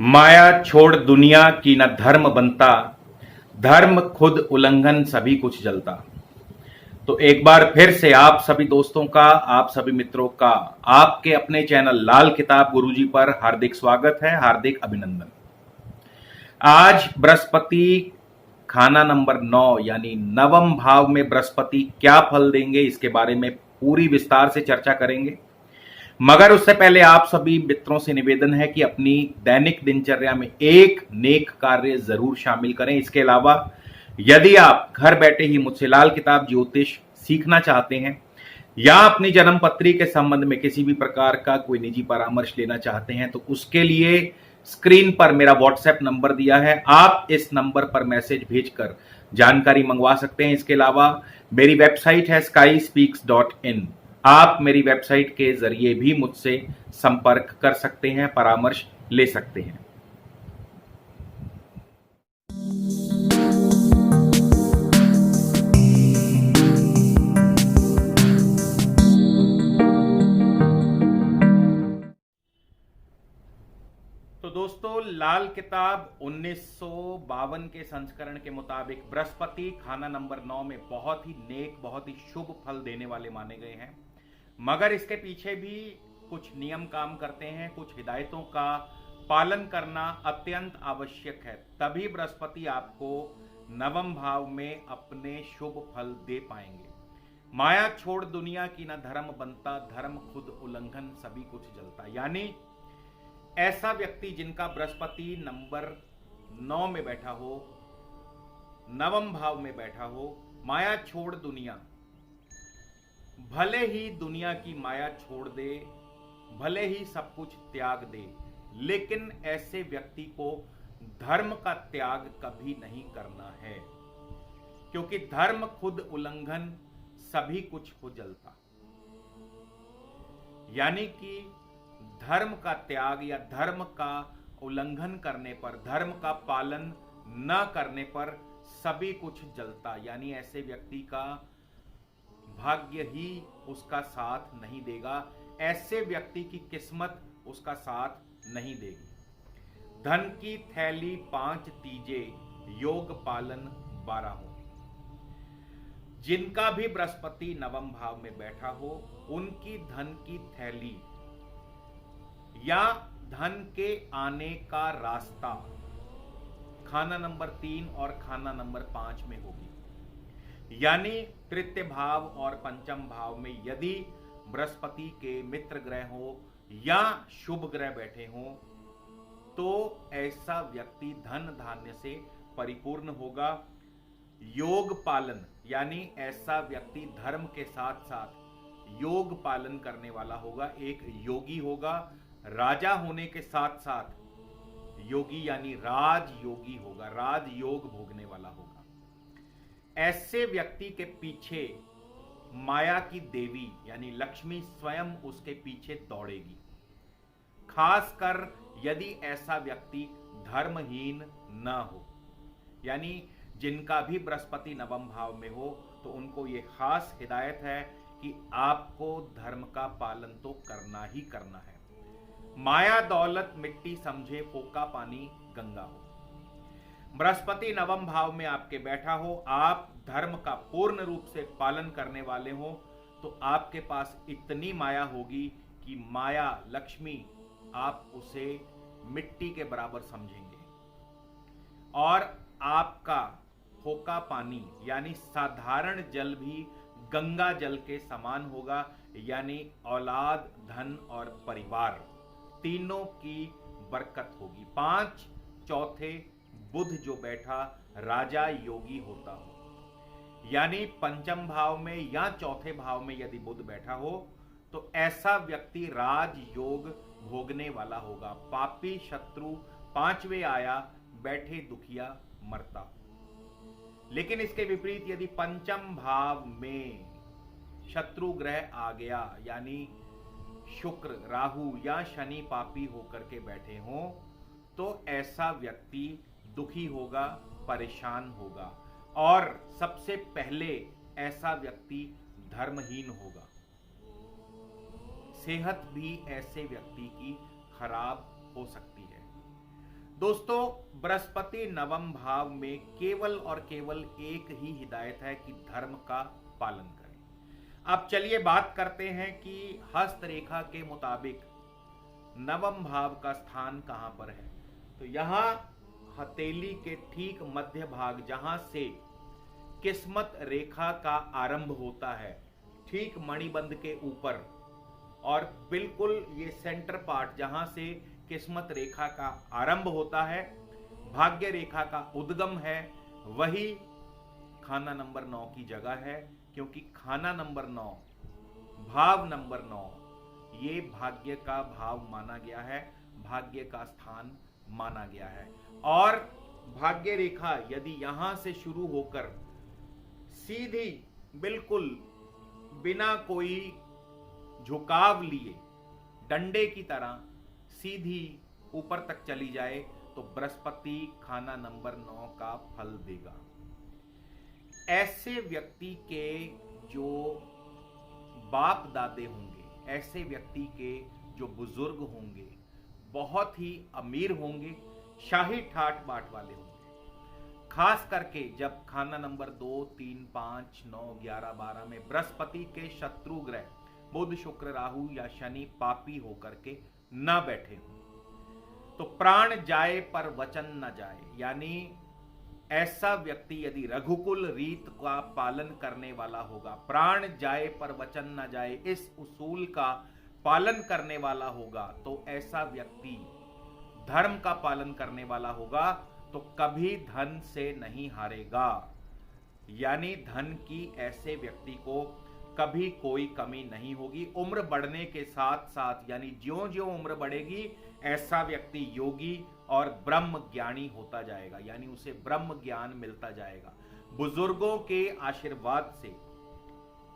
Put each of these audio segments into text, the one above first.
माया छोड़ दुनिया की न धर्म बनता, धर्म खुद उल्लंघन सभी कुछ जलता। तो एक बार फिर से आप सभी दोस्तों का, आप सभी मित्रों का आपके अपने चैनल लाल किताब गुरुजी पर हार्दिक स्वागत है, हार्दिक अभिनंदन। आज बृहस्पति खाना नंबर 9 यानी नवम भाव में बृहस्पति क्या फल देंगे, इसके बारे में पूरी विस्तार से चर्चा करेंगे। मगर उससे पहले आप सभी मित्रों से निवेदन है कि अपनी दैनिक दिनचर्या में एक नेक कार्य जरूर शामिल करें। इसके अलावा यदि आप घर बैठे ही मुझसे लाल किताब ज्योतिष सीखना चाहते हैं या अपनी जन्म पत्री के संबंध में किसी भी प्रकार का कोई निजी परामर्श लेना चाहते हैं, तो उसके लिए स्क्रीन पर मेरा व्हाट्सएप नंबर दिया है, आप इस नंबर पर मैसेज भेजकर जानकारी मंगवा सकते हैं। इसके अलावा मेरी वेबसाइट है skyspeaks.in, आप मेरी वेबसाइट के जरिए भी मुझसे संपर्क कर सकते हैं, परामर्श ले सकते हैं। तो दोस्तों, लाल किताब 1952 के संस्करण के मुताबिक बृहस्पति खाना नंबर 9 में बहुत ही नेक, बहुत ही शुभ फल देने वाले माने गए हैं। मगर इसके पीछे भी कुछ नियम काम करते हैं, कुछ हिदायतों का पालन करना अत्यंत आवश्यक है, तभी बृहस्पति आपको नवम भाव में अपने शुभ फल दे पाएंगे। माया छोड़ दुनिया की न धर्म बनता, धर्म खुद उल्लंघन सभी कुछ जलता। यानी ऐसा व्यक्ति जिनका बृहस्पति नंबर 9 में बैठा हो, नवम भाव में बैठा हो, माया छोड़ दुनिया, भले ही दुनिया की माया छोड़ दे, भले ही सब कुछ त्याग दे, लेकिन ऐसे व्यक्ति को धर्म का त्याग कभी नहीं करना है, क्योंकि धर्म खुद उल्लंघन सभी कुछ हो जलता। यानी कि धर्म का त्याग या धर्म का उल्लंघन करने पर, धर्म का पालन न करने पर सभी कुछ जलता। यानी ऐसे व्यक्ति का भाग्य ही उसका साथ नहीं देगा, ऐसे व्यक्ति की किस्मत उसका साथ नहीं देगी। धन की थैली 5 तीजे, योग पालन 12 हो। जिनका भी बृहस्पति नवम भाव में बैठा हो, उनकी धन की थैली या धन के आने का रास्ता खाना नंबर 3 और खाना नंबर 5 में होगी। यानी तृतीय भाव और पंचम भाव में यदि बृहस्पति के मित्र ग्रह हो या शुभ ग्रह बैठे हो, तो ऐसा व्यक्ति धन धान्य से परिपूर्ण होगा। योग पालन, यानी ऐसा व्यक्ति धर्म के साथ साथ योग पालन करने वाला होगा, एक योगी होगा। राजा होने के साथ साथ योगी यानी राज योगी होगा, राज योग भोगने वाला होगा। ऐसे व्यक्ति के पीछे माया की देवी यानी लक्ष्मी स्वयं उसके पीछे दौड़ेगी, खासकर यदि ऐसा व्यक्ति धर्महीन न हो। यानी जिनका भी बृहस्पति नवम भाव में हो, तो उनको यह खास हिदायत है कि आपको धर्म का पालन तो करना ही करना है। माया दौलत मिट्टी समझे, फोका पानी गंगा हो। बृहस्पति नवम भाव में आपके बैठा हो, आप धर्म का पूर्ण रूप से पालन करने वाले हो, तो आपके पास इतनी माया होगी कि माया लक्ष्मी आप उसे मिट्टी के बराबर समझेंगे, और आपका फोका पानी यानी साधारण जल भी गंगा जल के समान होगा। यानी औलाद, धन और परिवार तीनों की बरकत होगी। 5 चौथे बुध जो बैठा राजा योगी होता हो, यानी पंचम भाव में या चौथे भाव में यदि बुध बैठा हो, तो ऐसा व्यक्ति राज योग भोगने वाला होगा। पापी शत्रु 5वें आया, बैठे दुखिया मरता। लेकिन इसके विपरीत यदि पंचम भाव में शत्रु ग्रह आ गया, यानी शुक्र, राहु या शनि पापी होकर के बैठे हों, तो ऐसा व्यक्ति दुखी होगा, परेशान होगा, और सबसे पहले ऐसा व्यक्ति धर्महीन होगा। सेहत भी ऐसे व्यक्ति की खराब हो सकती है। दोस्तों, बृहस्पति नवम भाव में केवल और केवल एक ही हिदायत है कि धर्म का पालन करें। अब चलिए बात करते हैं कि हस्त रेखा के मुताबिक नवम भाव का स्थान कहां पर है। तो यहां हथेली के ठीक मध्य भाग, जहां से किस्मत रेखा का आरंभ होता है, ठीक मणिबंध के ऊपर, और बिल्कुल ये सेंटर पार्ट जहां से किस्मत रेखा का आरंभ होता है, भाग्य रेखा का उद्गम है, वही खाना नंबर 9 की जगह है। क्योंकि खाना नंबर 9, भाव नंबर 9, ये भाग्य का भाव माना गया है, भाग्य का स्थान माना गया है। और भाग्य रेखा यदि यहां से शुरू होकर सीधी बिल्कुल बिना कोई झुकाव लिए डंडे की तरह सीधी ऊपर तक चली जाए तो बृहस्पति खाना नंबर 9 का फल देगा। ऐसे व्यक्ति के जो बाप दादे होंगे, ऐसे व्यक्ति के जो बुजुर्ग होंगे, बहुत ही अमीर होंगे, शाही ठाट बाट वाले होंगे। खास करके जब खाना नंबर 2, 3, 5, 9, 11, 12 में बृहस्पति के शत्रु ग्रह बुध, शुक्र, राहु या शनि पापी होकर के न बैठे हो, तो प्राण जाए पर वचन न जाए। यानी ऐसा व्यक्ति यदि रघुकुल रीत का पालन करने वाला होगा, प्राण जाए पर वचन न जाए, इस उसूल का पालन करने वाला होगा, तो ऐसा व्यक्ति धर्म का पालन करने वाला होगा, तो कभी धन से नहीं हारेगा। यानी धन की ऐसे व्यक्ति को कभी कोई कमी नहीं होगी। उम्र बढ़ने के साथ साथ, यानी ज्यों ज्यों उम्र बढ़ेगी, ऐसा व्यक्ति योगी और ब्रह्म ज्ञानी होता जाएगा, यानी उसे ब्रह्म ज्ञान मिलता जाएगा बुजुर्गों के आशीर्वाद से।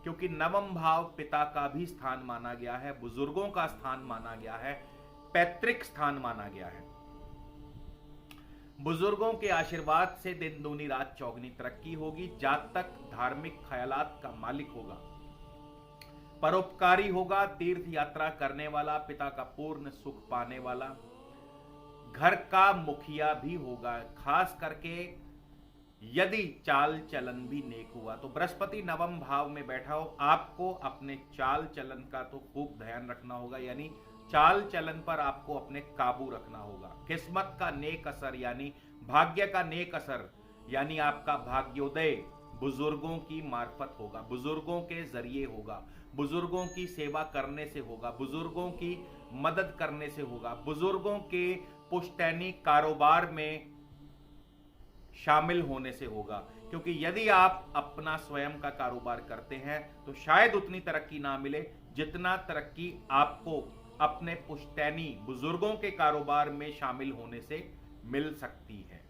क्योंकि नवम भाव पिता का भी स्थान माना गया है, बुजुर्गों का स्थान माना गया है, पैतृक स्थान माना गया है। बुजुर्गों के आशीर्वाद से दिन दूनी रात चौगनी तरक्की होगी, जातक धार्मिक ख्यालात का मालिक होगा, परोपकारी होगा, तीर्थ यात्रा करने वाला, पिता का पूर्ण सुख पाने वाला, घर का मुखिया भी होगा। खास करके यदि चाल चलन भी नेक हुआ, तो बृहस्पति नवम भाव में बैठा हो, आपको अपने चाल चलन का तो खूब ध्यान रखना होगा। यानी चाल चलन पर आपको अपने काबू रखना होगा। किस्मत का नेक असर, यानी भाग्य का नेक असर, यानी आपका भाग्योदय बुजुर्गों की मार्फत होगा, बुजुर्गों के जरिए होगा, बुजुर्गों की सेवा करने से होगा, बुजुर्गों की मदद करने से होगा, बुजुर्गों के पुश्तैनी कारोबार में शामिल होने से होगा। क्योंकि यदि आप अपना स्वयं का कारोबार करते हैं तो शायद उतनी तरक्की ना मिले जितना तरक्की आपको अपने पुश्तैनी बुजुर्गों के कारोबार में शामिल होने से मिल सकती है।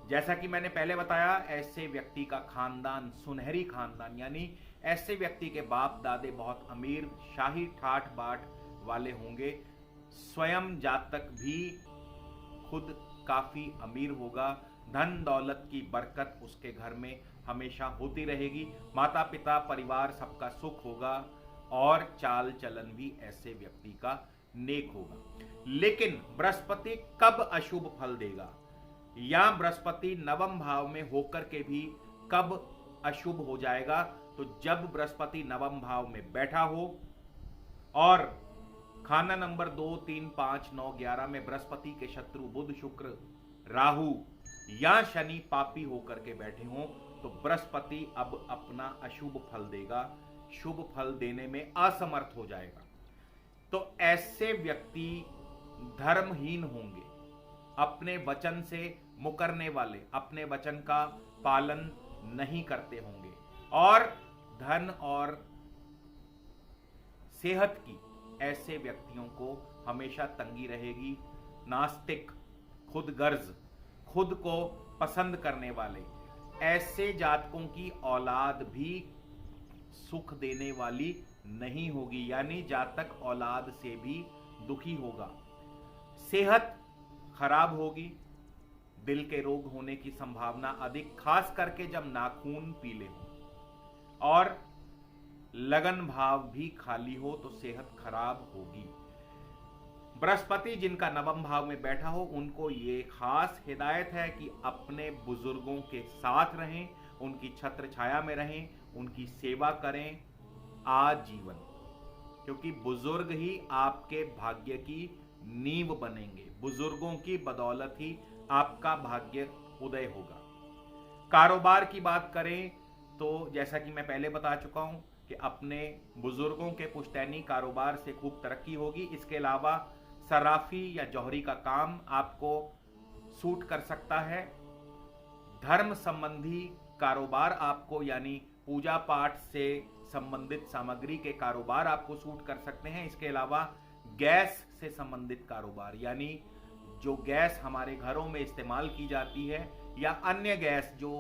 जैसा कि मैंने पहले बताया, ऐसे व्यक्ति का खानदान सुनहरी खानदान, यानी ऐसे व्यक्ति के बाप दादे बहुत अमीर, शाही ठाठ बाट वाले होंगे। स्वयं जातक भी खुद काफी अमीर होगा, धन दौलत की बरकत उसके घर में हमेशा होती रहेगी, माता पिता परिवार सबका सुख होगा, और चाल चलन भी ऐसे व्यक्ति का नेक होगा। लेकिन बृहस्पति कब अशुभ फल देगा, या बृहस्पति नवम भाव में होकर के भी कब अशुभ हो जाएगा, तो जब बृहस्पति नवम भाव में बैठा हो और खाना नंबर 2, 3, 5, 9, 11 में बृहस्पति के शत्रु बुध, शुक्र, राहु या शनि पापी होकर के बैठे हों, तो बृहस्पति अब अपना अशुभ फल देगा, शुभ फल देने में असमर्थ हो जाएगा। तो ऐसे व्यक्ति धर्महीन होंगे, अपने वचन से मुकरने वाले, अपने वचन का पालन नहीं करते होंगे, और धन और सेहत की ऐसे व्यक्तियों को हमेशा तंगी रहेगी। नास्तिक, खुदगर्ज, खुद को पसंद करने वाले ऐसे जातकों की औलाद भी सुख देने वाली नहीं होगी, यानी जातक औलाद से भी दुखी होगा। सेहत खराब होगी, दिल के रोग होने की संभावना अधिक, खास करके जब नाखून पीले हो, और लगन भाव भी खाली हो तो सेहत खराब होगी। बृहस्पति जिनका नवम भाव में बैठा हो उनको ये खास हिदायत है कि अपने बुजुर्गों के साथ रहें, उनकी छत्र छाया में रहें, उनकी सेवा करें आजीवन, क्योंकि बुजुर्ग ही आपके भाग्य की नींव बनेंगे। बुजुर्गों की बदौलत ही आपका भाग्य उदय होगा। कारोबार की बात करें तो जैसा कि मैं पहले बता चुका हूं कि अपने बुजुर्गों के पुश्तैनी कारोबार से खूब तरक्की होगी। इसके अलावा सराफी या जौहरी का काम आपको सूट कर सकता है। धर्म संबंधी कारोबार आपको, यानी पूजा पाठ से संबंधित सामग्री के कारोबार आपको सूट कर सकते हैं। इसके अलावा गैस से संबंधित कारोबार, यानी जो गैस हमारे घरों में इस्तेमाल की जाती है या अन्य गैस जो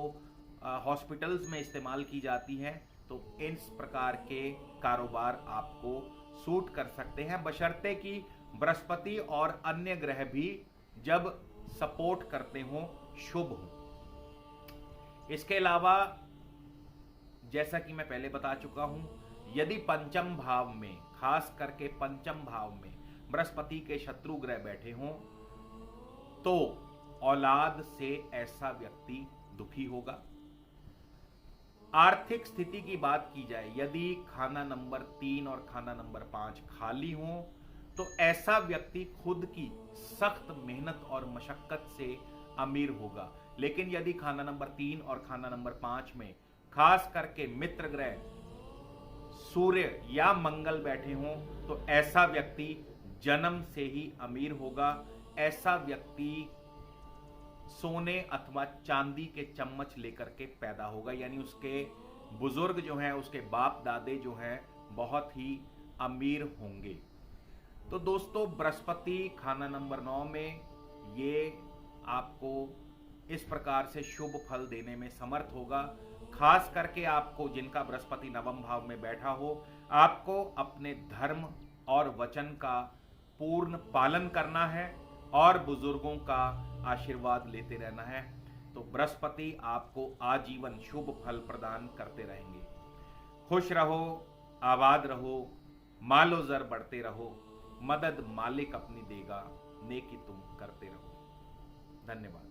हॉस्पिटल्स में इस्तेमाल की जाती है, तो इस प्रकार के कारोबार आपको सूट कर सकते हैं, बशर्ते कि बृहस्पति और अन्य ग्रह भी जब सपोर्ट करते हों, शुभ हो। इसके अलावा जैसा कि मैं पहले बता चुका हूं, यदि पंचम भाव में, खास करके पंचम भाव में बृहस्पति के शत्रु ग्रह बैठे हों तो औलाद से ऐसा व्यक्ति दुखी होगा। आर्थिक स्थिति की बात की जाए, यदि खाना नंबर 3 और खाना नंबर 5 खाली हो तो ऐसा व्यक्ति खुद की सख्त मेहनत और मशक्कत से अमीर होगा। लेकिन यदि खाना नंबर 3 और खाना नंबर 5 में खास करके मित्र ग्रह सूर्य या मंगल बैठे हों तो ऐसा व्यक्ति जन्म से ही अमीर होगा। ऐसा व्यक्ति सोने अथवा चांदी के चम्मच लेकर के पैदा होगा, यानी उसके बुजुर्ग जो हैं, उसके बाप दादे जो हैं, बहुत ही अमीर होंगे। तो दोस्तों, बृहस्पति खाना नंबर 9 में ये आपको इस प्रकार से शुभ फल देने में समर्थ होगा। खास करके आपको, जिनका बृहस्पति नवम भाव में बैठा हो, आपको अपने धर्म और वचन का पूर्ण पालन करना है और बुजुर्गों का आशीर्वाद लेते रहना है। तो बृहस्पति आपको आजीवन शुभ फल प्रदान करते रहेंगे। खुश रहो, आबाद रहो, मालो जर बढ़ते रहो, मदद मालिक अपनी देगा, नेकी तुम करते रहो। धन्यवाद।